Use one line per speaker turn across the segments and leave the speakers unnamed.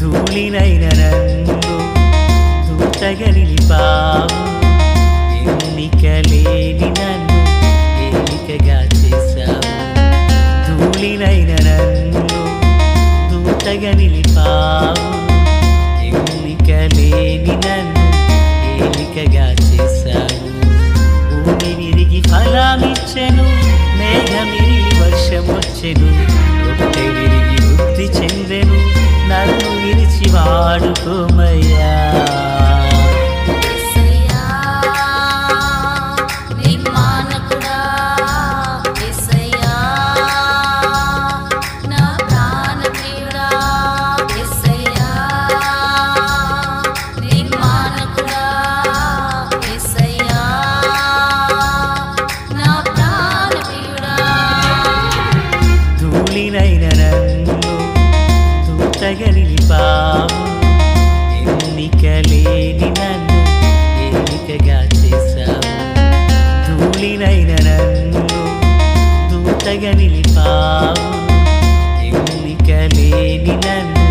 ధూళినైన నన్ను దూతగా నిలిపావు, ఎన్నిక లేని నన్ను ఏలికగా చేశావు. ధూళినైన నన్ను దూతగా నిలిపావు, ఎన్నిక లేని నన్ను ఏలికగా చేశావు. భూమి విరిగి ఫలమిచ్చెను, మేఘమిరిగి వర్షమొచ్చెను, రొట్టె విరిగి వృద్ధి చెందెను, నన్ను విరిచి వాడుకోమయ్యా. ధూళినైన నన్ను దూతగా నిలిపావు, ఎన్నిక లేని నన్ను ఏలికగా చేశావు. ధూళినైన నన్ను దూతగా నిలిపావు, ఎన్నిక లేని నన్ను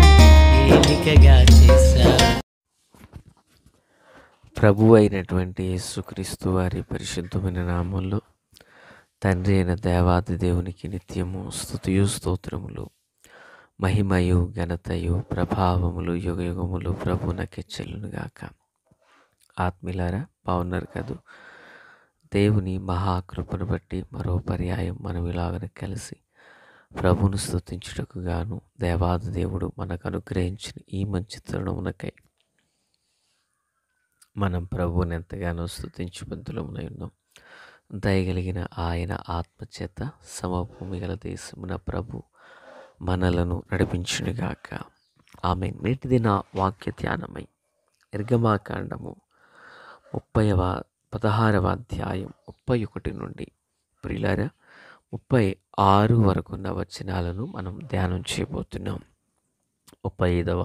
ఏలికగా చేశావు.
ప్రభు అయినటువంటి యేసుక్రీస్తు వారి పరిశుద్ధమైన నామంలో తండ్రి అయిన దేవాది దేవునికి నిత్యము స్తుతియు స్తోత్రములు, మహిమయు ఘనతయు ప్రభావములు యుగయుగములు ప్రభునకే చెల్లునుగాక. ఆత్మీయులారా, బాగున్నారు కదూ? దేవుని మహాకృపను బట్టి మరో పర్యాయం మనం ఇలాగనే కలిసి ప్రభును స్తుతించుటకు గాను దేవాది దేవుడు మనకు అనుగ్రహించిన ఈ మంచి తరుణమునకై మనం ప్రభువుని ఎంతగానో స్తుతించు బంతులమునై ఉన్నాం. దయగలిగిన ఆయన ఆత్మచేత సమభూమి గల దేశమున ప్రభు మనలను నడిపించునుగాక. ఆమె నేటి దిన వాక్య ధ్యానమై నిర్గమాకాండము 16వ అధ్యాయం 31 నుండి ప్రియులారా 36 వరకున్న వచనాలను మనం ధ్యానం చేయబోతున్నాం. 35వ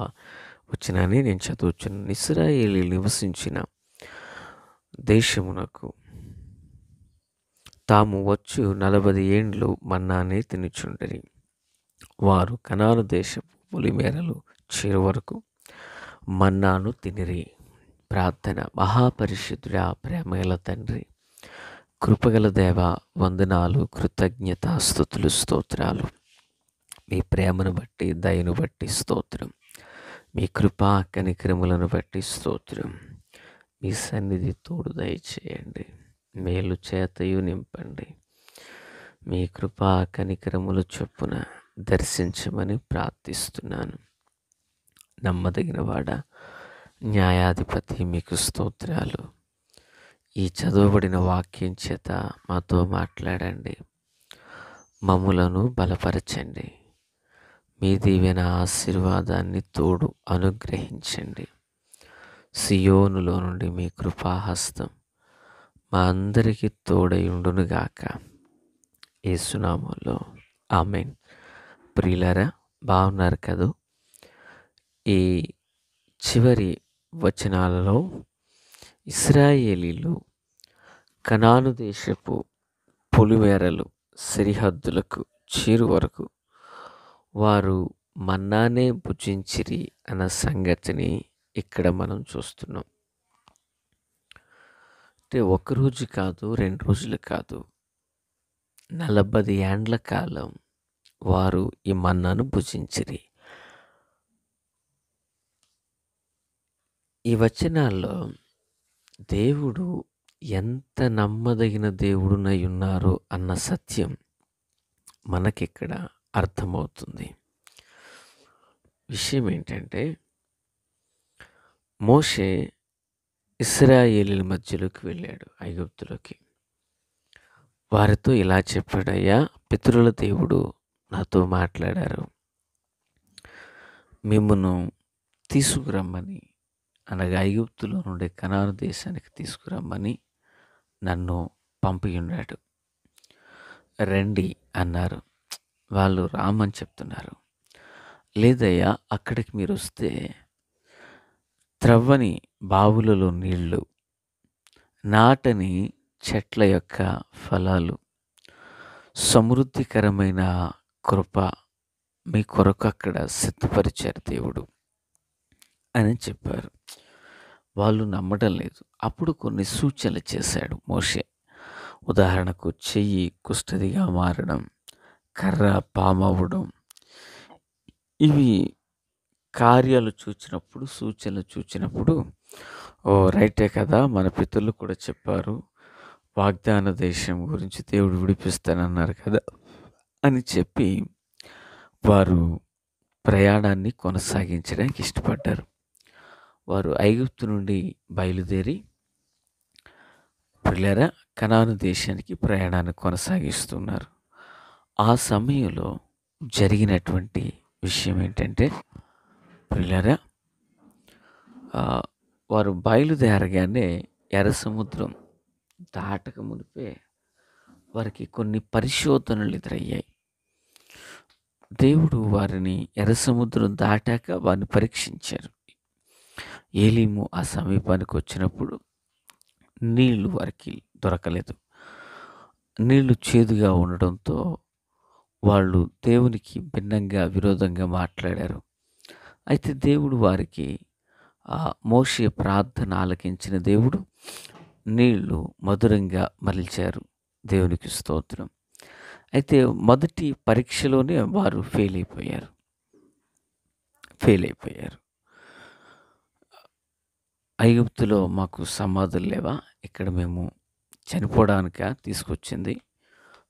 వచనాన్ని నేను చదువుచున్నాను. ఇశ్రాయేలీయులు నివసించిన దేశమునకు తాము వచ్చు 40 ఏండ్లు మన్నానే తినుచుండిరి. వారు కనాను దేశపు పొలిమేరలు చేరు వరకు మన్నాను తినిరి. ప్రార్థన. మహాపరిశుద్ధుడా, ప్రేమగల తండ్రి, కృపగల దేవ, వందనాలు, కృతజ్ఞతాస్తుతులు, స్తోత్రాలు. మీ ప్రేమను బట్టి, దయను బట్టి స్తోత్రం. మీ కృపా కనికరములను బట్టి స్తోత్రం. మీ సన్నిధి తోడు దయచేయండి, మేలు చేతయు నింపండి. మీ కృపా కనికరములు చొప్పున దర్శించమని ప్రార్థిస్తున్నాను. నమ్మదగిన వాడ, న్యాయాధిపతి, మీకు స్తోత్రాలు. ఈ చదవబడిన వాక్యం చేత మాతో మాట్లాడండి, మమ్ములను బలపరచండి. మీ దీవెన ఆశీర్వాదాన్ని తోడు అనుగ్రహించండి. సియోనులో నుండి మీ కృపాహస్తం మా అందరికీ తోడయుండునుగాక. యేసు నామములో ఆమేన్. ప్రియులారా, బాగున్నారు కదూ? ఈ చివరి వచనాలలో ఇశ్రాయేలీలు కనాను దేశపు పొలిమేరలు సరిహద్దులకు చేరు వరకు వారు మన్నానే భుజించిరి అన్న సంగతిని ఇక్కడ మనం చూస్తున్నాం. అంటే ఒకరోజు కాదు, 2 రోజులు కాదు, 40 ఏండ్ల కాలం వారు ఈ మన్నాను భుజించిరి. ఈ వచనాల్లో దేవుడు ఎంత నమ్మదగిన దేవుడునై ఉన్నారు అన్న సత్యం మనకిక్కడ అర్థమవుతుంది. విషయం ఏంటంటే, మోషే ఇశ్రాయేలీల మధ్యలోకి వెళ్ళాడు, ఐగుప్తులోకి. వారితో ఇలా చెప్పాడు, అయ్యా, పితరుల దేవుడు నాతో మాట్లాడారు, మిమ్మును తీసుకురమ్మని, అనగా ఐగుప్తులో నుండి కనాను దేశానికి తీసుకురమ్మని నన్ను పంపి ఉన్నాడు. రండి అన్నారు. వాళ్ళు రామని చెప్తున్నారు. లేదయ్యా, అక్కడికి మీరు వస్తే త్రవ్వని బావులలో నీళ్లు, నాటని చెట్ల యొక్క ఫలాలు, సమృద్ధికరమైన కృప మీ కొరకు అక్కడ సిద్ధపరిచారు దేవుడు. అని చెప్పారు. వాళ్ళు నమ్మడం లేదు. అప్పుడు కొన్ని సూచనలు చేశాడు మోషే. ఉదాహరణకు చెయ్యి కుష్ఠదిగా మారడం, కర్ర పామవ్వడం. ఇవి కార్యాలు చూచినప్పుడు, సూచనలు చూచినప్పుడు, ఓహ్! రైటే కదా! మన పితరులు కూడా చెప్పారు. వాగ్దాన దేశం గురించి దేవుడు విడిపిస్తానన్నారు కదా! అని చెప్పి వారు ప్రయాణాన్ని కొనసాగించడానికి ఇష్టపడ్డారు. వారు ఐగుప్తు నుండి బయలుదేరి ప్రియులారా కనాను దేశానికి ప్రయాణాన్ని కొనసాగిస్తున్నారు. ఆ సమయంలో జరిగినటువంటి విషయం ఏంటంటే ప్రియులారా వారు బయలుదేరగానే ఎర్ర సముద్రం దాటక మునిపే వారికి కొన్ని పరిశోధనలు ఎదురయ్యాయి. దేవుడు వారిని ఎర్ర సముద్రం దాటాక వారిని పరీక్షించారు. ఏలీము ఆ సమీపానికి వచ్చినప్పుడు నీళ్లు వారికి దొరకలేదు. నీళ్లు చేదుగా ఉండడంతో వాళ్ళు దేవునికి భిన్నంగా విరోధంగా మాట్లాడారు. అయితే దేవుడు వారికి మోషే ప్రార్థన ఆలకించిన దేవుడు నీళ్లు మధురంగా మలిచారు. దేవునికి స్తోత్రం. అయితే మొదటి పరీక్షలోనే వారు ఫెయిల్ అయిపోయారు. ఐగుప్తులో మాకు సమాధులు లేవా? ఇక్కడ మేము చనిపోవడానిక తీసుకొచ్చింది?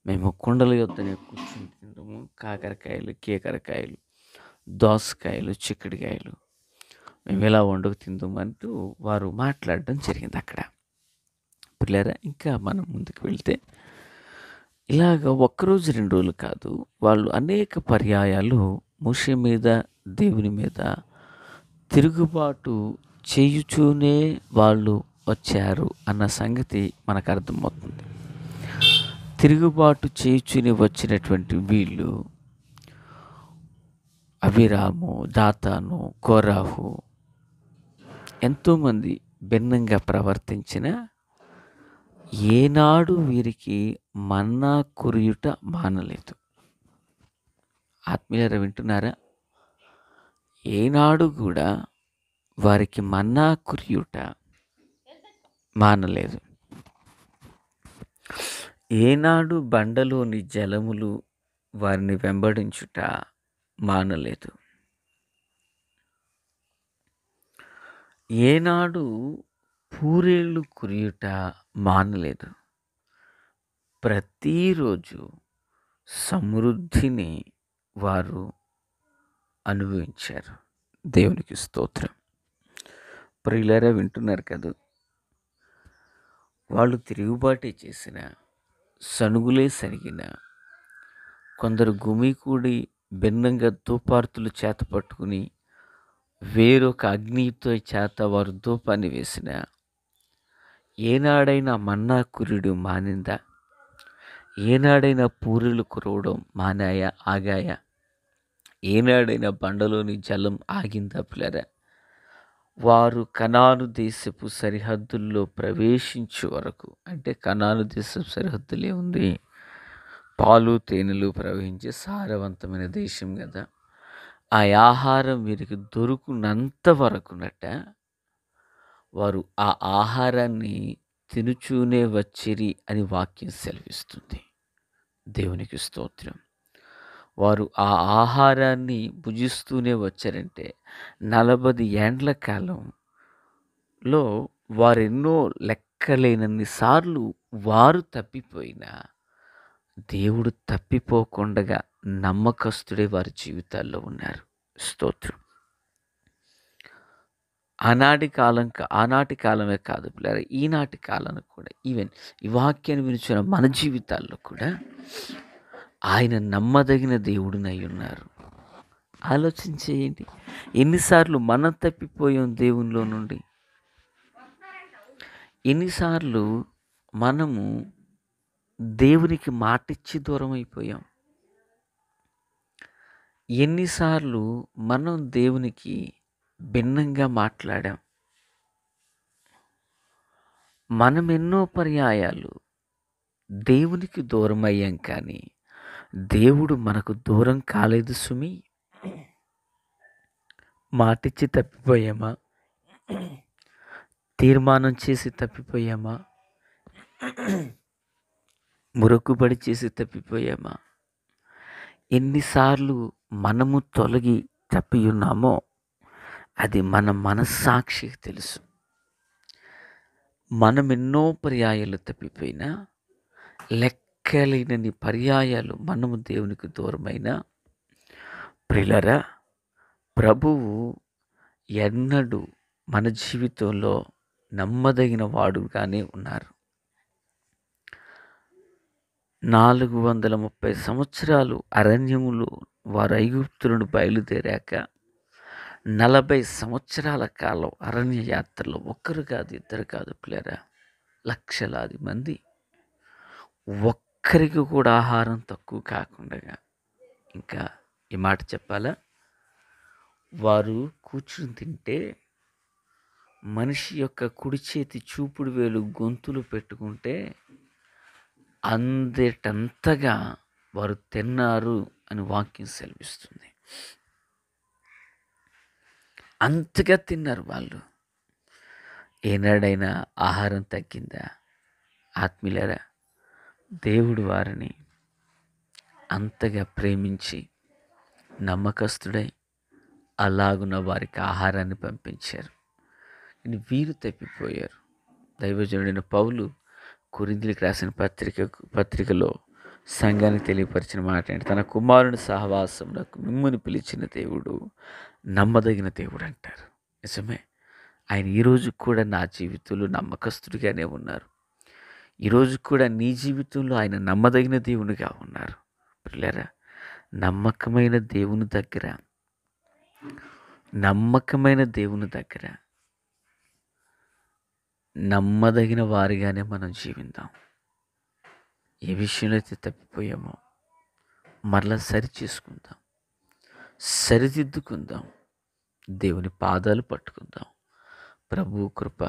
మేము కుండల యొద్దనే కూర్చుని తింటాము. కాకరకాయలు, కేకరకాయలు, దోసకాయలు, చిక్కుడుకాయలు మేము ఎలా వండుకు తిందామంటూ వారు మాట్లాడడం జరిగింది అక్కడ. పిల్లరా ఇంకా మనం ముందుకు వెళ్తే ఇలాగ ఒక్కరోజు 2 రోజులు కాదు, వాళ్ళు అనేక పర్యాయాలు మోషే మీద దేవుని మీద తిరుగుబాటు చేయుచూనే వాళ్ళు వచ్చారు అన్న సంగతి మనకు అర్థమవుతుంది. తిరుగుబాటు చేయుచూనే వచ్చినటువంటి వీళ్ళు అబీరాము, దాతాను, కోరాహు ఎంతోమంది భిన్నంగా ప్రవర్తించిన ఏనాడు వీరికి మన్నా కురియుట మానలేదు. ఆత్మీయులారా వింటున్నారా? ఏనాడు కూడా వారికి మన్నా కురియుట మానలేదు. ఏనాడు బండలోని జలములు వారిని వెంబడించుట మానలేదు. ఏనాడు పూరేళ్ళు కురియుట మానలేదు. ప్రతిరోజు సమృద్ధిని వారు అనుభవించారు. దేవునికి స్తోత్రం. ప్రియులారా వింటున్నారు కదా? వాళ్ళు తిరుగుబాటే చేసిన, సనుగులే సరిగిన, కొందరు గుమికూడి భిన్నంగా ధూపార్తులు చేత పట్టుకుని వేరొక అగ్నితో చేత వారు ధూపాన్ని వేసిన, ఏనాడైనా మన్నా కురుడు మానిందా? ఏనాడైనా పూరీలు కురవడం ఆగాయా? ఏనాడైనా బండలోని జలం ఆగిందా? పిల్లరా, వారు కనాను దేశపు సరిహద్దుల్లో ప్రవేశించే వరకు, అంటే కనాను దేశపు సరిహద్దులే ఉంది, పాలు తేనెలు ప్రవహించే సారవంతమైన దేశం కదా. ఆ ఆహారం వీరికి దొరుకునంత వరకునట వారు ఆ ఆహారాన్ని తినుచూనే వచ్చిరి అని వాక్యం సెలవిస్తుంది. దేవునికి స్తోత్రం. వారు ఆ ఆహారాన్ని భుజిస్తూనే వచ్చారంటే 40 ఏండ్ల కాలంలో వారెన్నో లెక్కలేనన్ని సార్లు వారు తప్పిపోయినా దేవుడు తప్పిపోకుండా నమ్మకస్తుడే వారి జీవితాల్లో ఉన్నారు. స్తోత్రం. ఆనాటి కాలమే కాదు పిల్లలు, ఈనాటి కాలంలో కూడా, ఈవెన్ ఈ వాక్యాన్ని వినిచిన మన జీవితాల్లో కూడా ఆయన నమ్మదగిన దేవుడినై ఉన్నారు. ఆలోచించేయండి, ఎన్నిసార్లు మనం తప్పిపోయాం దేవునిలో నుండి, ఎన్నిసార్లు మనము దేవునికి మాటిచ్చి దూరం అయిపోయాం, ఎన్నిసార్లు మనం దేవునికి భిన్నంగా మాట్లాడాం. మనం ఎన్నో పర్యాయాలు దేవునికి దూరం అయ్యాం, కానీ దేవుడు మనకు దూరం కాలేదు సుమి. మాటిచ్చి తప్పిపోయామా? తీర్మానం చేసి తప్పిపోయామా? మురుక్కుబడి చేసి తప్పిపోయామా? ఎన్నిసార్లు మనము తొలగి తప్పియున్నామో అది మన మనస్సాక్షికి తెలుసు. మనం ఎన్నో పర్యాయాలు తప్పిపోయినా, లెక్కలేనన్ని పర్యాయాలు మనము దేవునికి దూరమైన ప్రియులారా, ప్రభువు ఎన్నడూ మన జీవితంలో నమ్మదగిన వాడుగానే ఉన్నారు. 430 సంవత్సరాలు అరణ్యములో వారు ఐగుప్తులను బయలుదేరాక 40 సంవత్సరాల కాలం అరణ్య యాత్రలో ఒక్కరు కాదు, ఇద్దరు కాదు ప్రియులారా, లక్షలాది మంది ఒక్కరికి కూడా ఆహారం తక్కువ కాకుండా, ఇంకా ఈ మాట చెప్పాలా, వారు కూర్చుని తింటే మనిషి యొక్క కుడి చేతి చూపుడు వేలు గొంతులు పెట్టుకుంటే అందేటంతగా వారు తిన్నారు అని వాక్యం సెలవిస్తుంది. అంతగా తిన్నారు వాళ్ళు. ఏనాడైనా ఆహారం తగ్గిందా? ఆత్మీయులారా, దేవుడు వారిని అంతగా ప్రేమించి నమ్మకస్తుడై అలాగున వారికి ఆహారాన్ని పంపించారు. కానీ వీరు తప్పిపోయారు. దైవజనుడైన పౌలు కొరింథీయులకు రాసిన పత్రికలో సంఘానికి తెలియపరిచిన మాట ఏంటి? తన కుమారుని సహవాసమునకు మిమ్ముని పిలిచిన దేవుడు నమ్మదగిన దేవుడు అంటారు. నిజమే. ఆయన ఈరోజు కూడా నా జీవితంలో నమ్మకస్తుడిగానే ఉన్నారు. ఈరోజు కూడా నీ జీవితంలో ఆయన నమ్మదగిన దేవునిగా ఉన్నారు. ప్రియులారా, నమ్మకమైన దేవుని దగ్గర నమ్మదగిన వారిగానే మనం జీవిద్దాం. ఏ విషయంలో అయితే తప్పిపోయామో మరలా సరిచేసుకుందాం, సరిదిద్దుకుందాం, దేవుని పాదాలు పట్టుకుందాం. ప్రభు కృప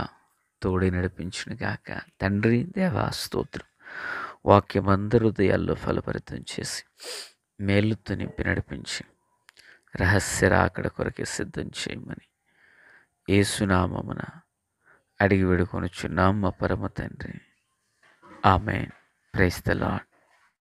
తోడే నడిపించునుగాక. తండ్రి, దేవా స్తోత్రం. వాక్యమందరి హృదయాల్లో ఫలపరితం చేసి మేలుతో నింపి నడిపించి రహస్య రాకడ కొరకే సిద్ధం చేయమని యేసునామమున అడిగి వేడుకొనుచున్నాం మా పరమ తండ్రి. ఆమేన్. Praise the lord.